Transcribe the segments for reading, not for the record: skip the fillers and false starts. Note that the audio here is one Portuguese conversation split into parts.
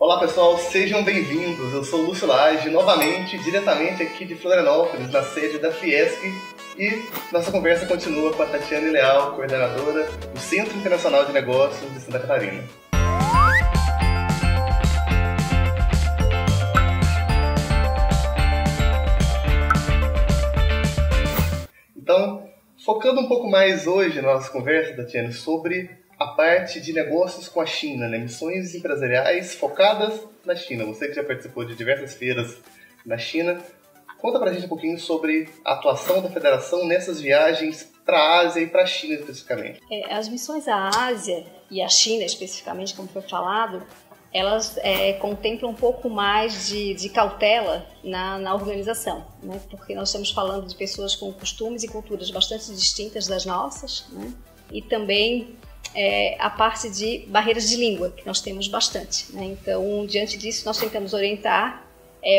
Olá pessoal, sejam bem-vindos. Eu sou o Lúcio Lage, novamente, diretamente aqui de Florianópolis, na sede da Fiesc, e nossa conversa continua com a Tatiane Leal, coordenadora do Centro Internacional de Negócios de Santa Catarina. Então, focando um pouco mais hoje na nossa conversa, Tatiane, sobre a parte de negócios com a China, né? Missões empresariais focadas na China. Você que já participou de diversas feiras na China, conta pra gente um pouquinho sobre a atuação da Federação nessas viagens para a Ásia e para a China especificamente. As missões à Ásia e à China especificamente, como foi falado, elas contemplam um pouco mais de cautela na organização, né? Porque nós estamos falando de pessoas com costumes e culturas bastante distintas das nossas, né? E também a parte de barreiras de língua, que nós temos bastante, né? Então, diante disso, nós tentamos orientar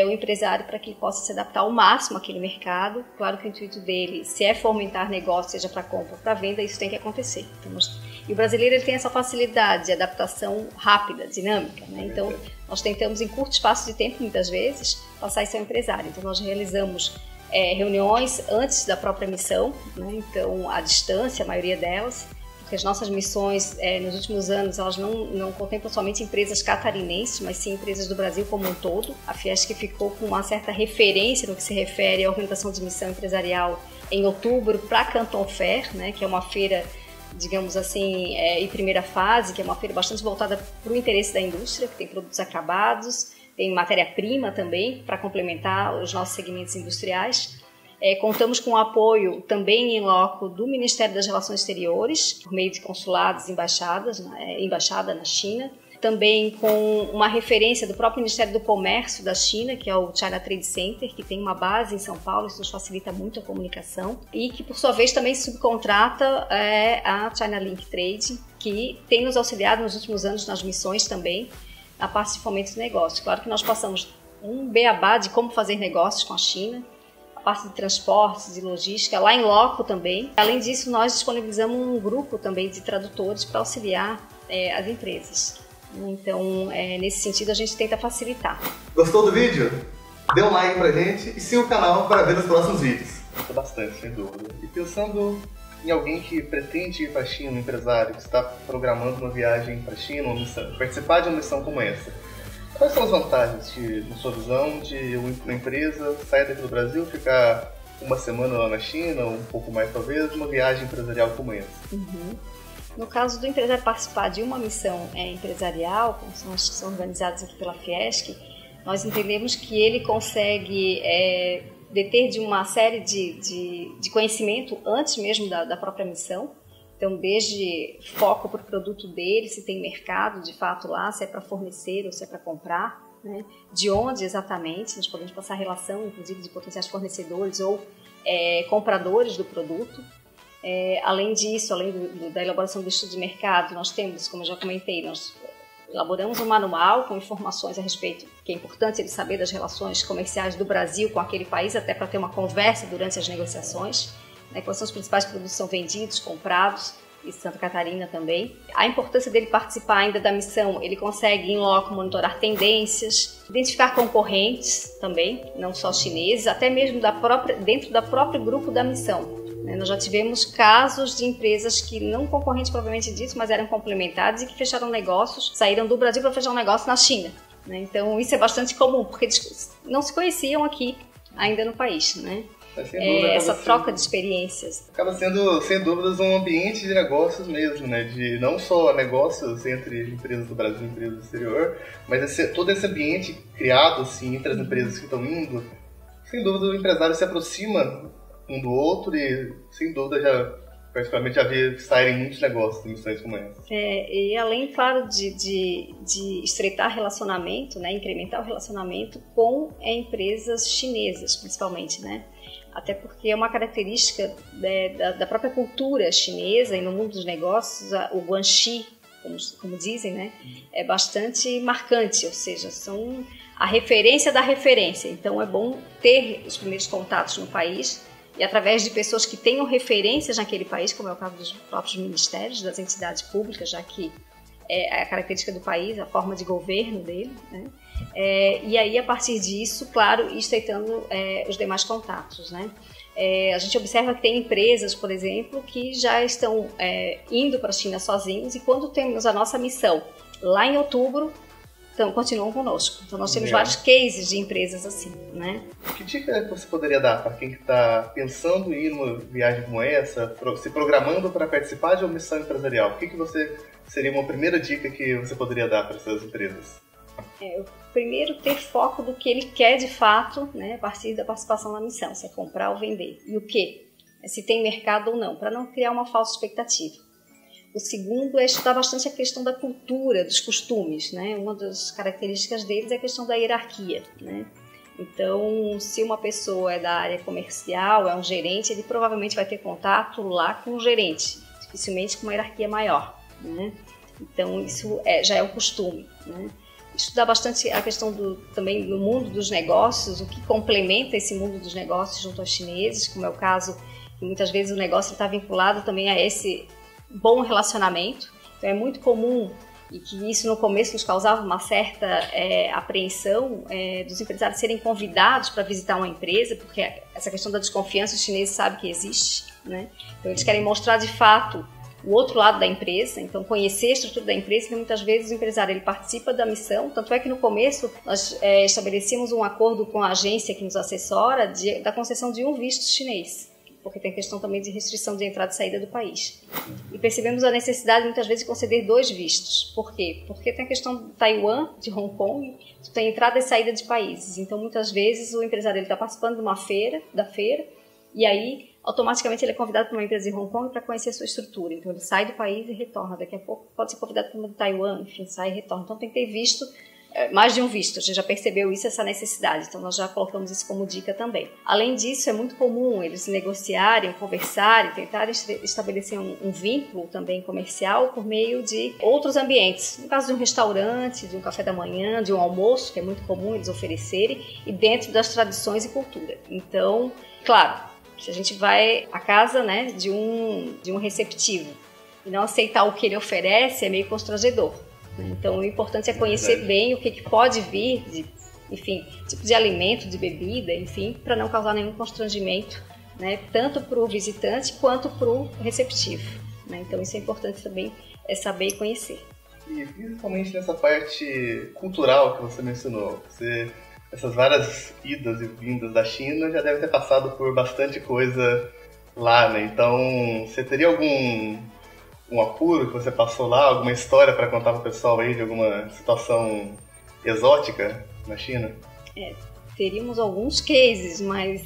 o empresário para que ele possa se adaptar ao máximo àquele mercado. Claro que o intuito dele, se é fomentar negócio, seja para compra ou para venda, isso tem que acontecer. Então, e o brasileiro ele tem essa facilidade de adaptação rápida, dinâmica, né? Então, nós tentamos, em curto espaço de tempo, muitas vezes, passar isso ao empresário. Então, nós realizamos reuniões antes da própria missão, né? Então, à distância, a maioria delas, porque as nossas missões, nos últimos anos, elas não contemplam somente empresas catarinenses, mas sim empresas do Brasil como um todo. A Fiesc ficou com uma certa referência no que se refere à organização de missão empresarial em outubro para a Canton Fair, né, que é uma feira, digamos assim, em primeira fase, que é uma feira bastante voltada para o interesse da indústria, que tem produtos acabados, tem matéria-prima também, para complementar os nossos segmentos industriais. Contamos com o apoio também em loco do Ministério das Relações Exteriores, por meio de consulados e embaixada na China. Também com uma referência do próprio Ministério do Comércio da China, que é o China Trade Center, que tem uma base em São Paulo, isso nos facilita muito a comunicação. E que, por sua vez, também subcontrata a China Link Trade, que tem nos auxiliado nos últimos anos nas missões também, na parte de fomento de negócios. Claro que nós passamos um beabá de como fazer negócios com a China, parte de transportes e logística, lá em loco também. Além disso, nós disponibilizamos um grupo também de tradutores para auxiliar as empresas. Então, nesse sentido, a gente tenta facilitar. Gostou do vídeo? Dê um like pra gente e siga o canal para ver os próximos vídeos. Gosto bastante, sem dúvida. E pensando em alguém que pretende ir para a China, um empresário que está programando uma viagem para a China, uma missão, participar de uma missão como essa, quais são as vantagens, na sua visão, de uma empresa sair daqui do Brasil, ficar uma semana lá na China, ou um pouco mais talvez, uma viagem empresarial como essa? Uhum. No caso do empresário participar de uma missão empresarial, como são as que são organizadas aqui pela Fiesc, nós entendemos que ele consegue deter de uma série de conhecimento antes mesmo da própria missão. Então, desde foco para o produto dele, se tem mercado de fato lá, se é para fornecer ou se é para comprar, né? De onde exatamente, nós podemos passar a relação, inclusive, de potenciais fornecedores ou compradores do produto. Além disso, além da elaboração do estudo de mercado, nós temos, como eu já comentei, nós elaboramos um manual com informações a respeito, que é importante ele saber das relações comerciais do Brasil com aquele país, até para ter uma conversa durante as negociações. Quais são os principais produtos que são vendidos, comprados, e Santa Catarina também. A importância dele participar ainda da missão, ele consegue em loco monitorar tendências, identificar concorrentes também, não só chineses, até mesmo dentro do próprio grupo da missão. Nós já tivemos casos de empresas que não concorrentes propriamente disso, mas eram complementares e que fecharam negócios, saíram do Brasil para fechar um negócio na China. Então isso é bastante comum, porque eles não se conheciam aqui ainda no país, né? Essa troca de experiências. Acaba sendo, sem dúvidas, um ambiente de negócios mesmo, né? De não só negócios entre empresas do Brasil e empresas do exterior, mas todo esse ambiente criado assim, entre as empresas que estão indo, sem dúvida o empresário se aproxima um do outro e, sem dúvida, particularmente já vi saírem muitos negócios em missões como essa. E além, claro, de estreitar relacionamento, né? Incrementar o relacionamento com empresas chinesas, principalmente, né? Até porque é uma característica da própria cultura chinesa e no mundo dos negócios, o guanxi, como dizem, né, é bastante marcante, ou seja, são a referência da referência. Então é bom ter os primeiros contatos no país e através de pessoas que tenham referências naquele país, como é o caso dos próprios ministérios, das entidades públicas, já que a característica do país, a forma de governo dele, né? E aí, a partir disso, claro, estreitando os demais contatos, né? A gente observa que tem empresas, por exemplo, que já estão indo para a China sozinhos, e quando temos a nossa missão lá em outubro, então continuam conosco. Então nós temos vários cases de empresas assim, né? Que dica você poderia dar para quem está pensando em ir numa viagem como essa, se programando para participar de uma missão empresarial? O que você seria uma primeira dica que você poderia dar para essas empresas? Primeiro, ter foco do que ele quer de fato, né, a partir da participação na missão, se é comprar ou vender. E o que? Se tem mercado ou não, para não criar uma falsa expectativa. O segundo é estudar bastante a questão da cultura, dos costumes, né? Uma das características deles é a questão da hierarquia, né? Então, se uma pessoa é da área comercial, é um gerente, ele provavelmente vai ter contato lá com o gerente, dificilmente com uma hierarquia maior, né? Então, isso já é um costume, né? Estudar bastante a questão também do mundo dos negócios, o que complementa esse mundo dos negócios junto aos chineses, como é o caso que muitas vezes o negócio está vinculado também a esse bom relacionamento. Então é muito comum, e que isso no começo nos causava uma certa apreensão dos empresários serem convidados para visitar uma empresa, porque essa questão da desconfiança os chineses sabem que existe, né? Então eles querem mostrar de fato o outro lado da empresa, então conhecer a estrutura da empresa. Então, muitas vezes o empresário ele participa da missão, tanto é que no começo nós estabelecemos um acordo com a agência que nos assessora da concessão de um visto chinês, porque tem questão também de restrição de entrada e saída do país. E percebemos a necessidade muitas vezes de conceder 2 vistos. Por quê? Porque tem a questão de Taiwan, de Hong Kong, tem entrada e saída de países. Então muitas vezes o empresário está participando de uma feira, e aí automaticamente ele é convidado para uma empresa de Hong Kong para conhecer a sua estrutura. Então ele sai do país e retorna. Daqui a pouco pode ser convidado para uma de Taiwan, enfim, sai e retorna. Então tem que ter visto, mais de um visto. A gente já percebeu isso, essa necessidade. Então nós já colocamos isso como dica também. Além disso, é muito comum eles negociarem, conversarem, tentarem estabelecer um vínculo também comercial por meio de outros ambientes. No caso de um restaurante, de um café da manhã, de um almoço, que é muito comum eles oferecerem, e dentro das tradições e cultura. Então, claro, se a gente vai à casa, né, de um receptivo e não aceitar o que ele oferece, é meio constrangedor, né? Então, o importante é conhecer bem o que pode vir, enfim, tipo de alimento, de bebida, enfim, para não causar nenhum constrangimento, né, tanto para o visitante quanto para o receptivo, né? Então, isso é importante também, saber e conhecer. E principalmente nessa parte cultural que você mencionou, essas várias idas e vindas da China já deve ter passado por bastante coisa lá, né? Então, você teria um apuro que você passou lá, alguma história para contar para o pessoal aí de alguma situação exótica na China? Teríamos alguns cases, mas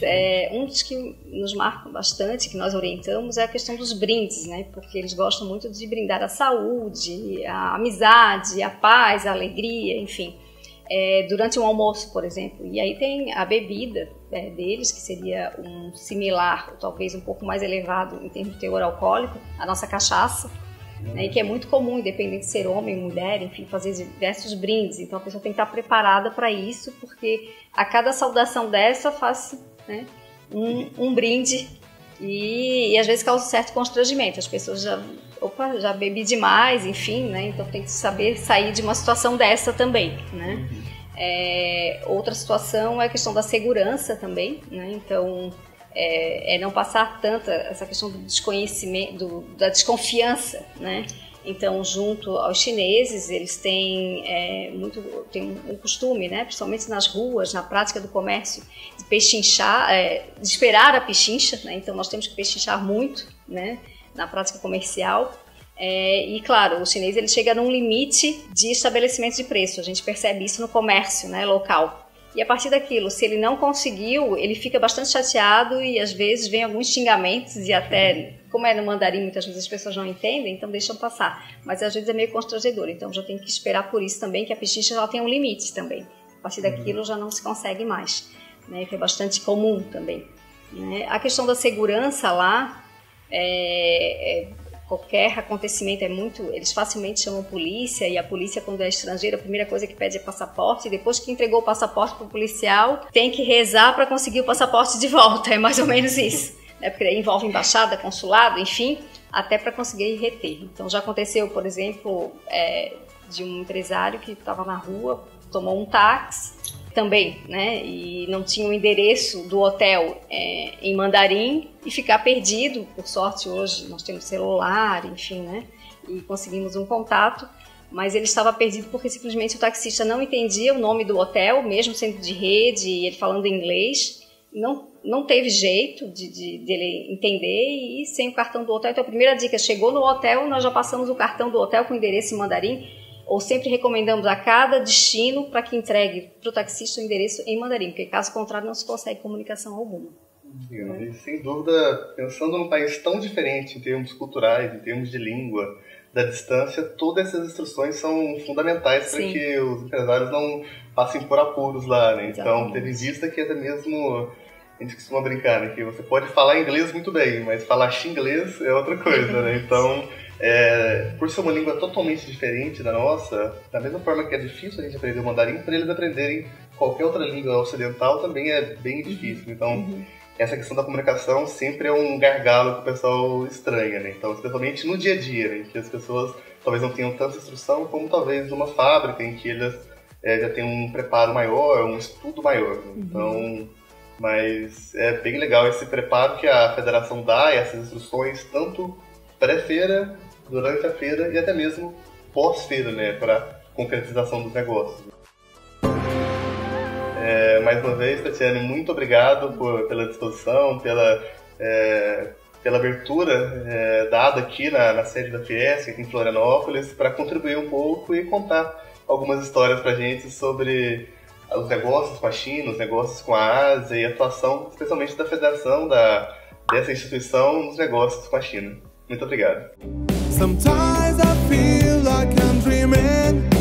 um dos que nos marca bastante, que nós orientamos, é a questão dos brindes, né? Porque eles gostam muito de brindar a saúde, a amizade, a paz, a alegria, enfim. Durante um almoço, por exemplo. E aí tem a bebida deles, que seria um similar, ou talvez um pouco mais elevado em termos de teor alcoólico, a nossa cachaça, né, e que é muito comum, independente de ser homem, mulher, enfim, fazer diversos brindes. Então a pessoa tem que estar preparada para isso, porque a cada saudação dessa faz, né, um brinde, e às vezes causa um certo constrangimento. As pessoas já bebi demais, enfim, né? Então tem que saber sair de uma situação dessa também, né? Outra situação é a questão da segurança também, né? Então não passar tanta essa questão do desconhecimento, da desconfiança, né? Então, junto aos chineses, eles têm um costume, né, principalmente nas ruas, na prática do comércio, de pechinchar, de esperar a pechincha, né? Então nós temos que pechinchar muito, né, na prática comercial. E claro, o chinês ele chega num limite de estabelecimento de preço. A gente percebe isso no comércio, né, local. E a partir daquilo, se ele não conseguiu, ele fica bastante chateado e às vezes vem alguns xingamentos e até, como é no mandarim, muitas vezes as pessoas não entendem, então deixam passar. Mas às vezes é meio constrangedor, então já tem que esperar por isso também, que a pechincha já tem um limite também. A partir daquilo já não se consegue mais, né, que é bastante comum também, né? A questão da segurança lá, qualquer acontecimento eles facilmente chamam polícia, e a polícia, quando é estrangeira, a primeira coisa que pede é passaporte, e depois que entregou o passaporte para o policial, tem que rezar para conseguir o passaporte de volta, é mais ou menos isso, né? Porque envolve embaixada, consulado, enfim, até para conseguir reter. Então já aconteceu, por exemplo, de um empresário que estava na rua, tomou um táxi também, né, e não tinha o endereço do hotel em mandarim e ficar perdido. Por sorte, hoje nós temos celular, enfim, né, e conseguimos um contato, mas ele estava perdido porque simplesmente o taxista não entendia o nome do hotel, mesmo sendo de rede, e ele falando inglês, não teve jeito dele entender, e sem o cartão do hotel. Então a primeira dica, chegou no hotel, nós já passamos o cartão do hotel com o endereço em mandarim, ou sempre recomendamos a cada destino para que entregue para o taxista o endereço em mandarim, porque caso contrário não se consegue comunicação alguma. E sem dúvida, pensando num país tão diferente em termos culturais, em termos de língua, da distância, todas essas instruções são fundamentais para que os empresários não passem por apuros lá, né? Então, tendo em vista que até mesmo, a gente costuma brincar, né, que você pode falar inglês muito bem, mas falar xinglês é outra coisa, né? Então, por ser uma língua totalmente diferente da nossa, da mesma forma que é difícil a gente aprender o mandarim, para eles aprenderem qualquer outra língua ocidental também é bem difícil. Então, essa questão da comunicação sempre é um gargalo que o pessoal estranha, né? Então, especialmente no dia a dia, né, que as pessoas talvez não tenham tanta instrução como talvez numa fábrica em que elas já têm um preparo maior, um estudo maior. Né? Então, mas é bem legal esse preparo que a federação dá, essas instruções, tanto pré-feira, durante a feira e até mesmo pós-feira, né, para concretização dos negócios. Mais uma vez, Tatiane, muito obrigado pela disposição, pela abertura dada aqui na sede da Fiesc, aqui em Florianópolis, para contribuir um pouco e contar algumas histórias para a gente sobre os negócios com a China, os negócios com a Ásia e a atuação, especialmente da federação dessa instituição nos negócios com a China. Muito obrigado. Sometimes I feel like I'm dreaming.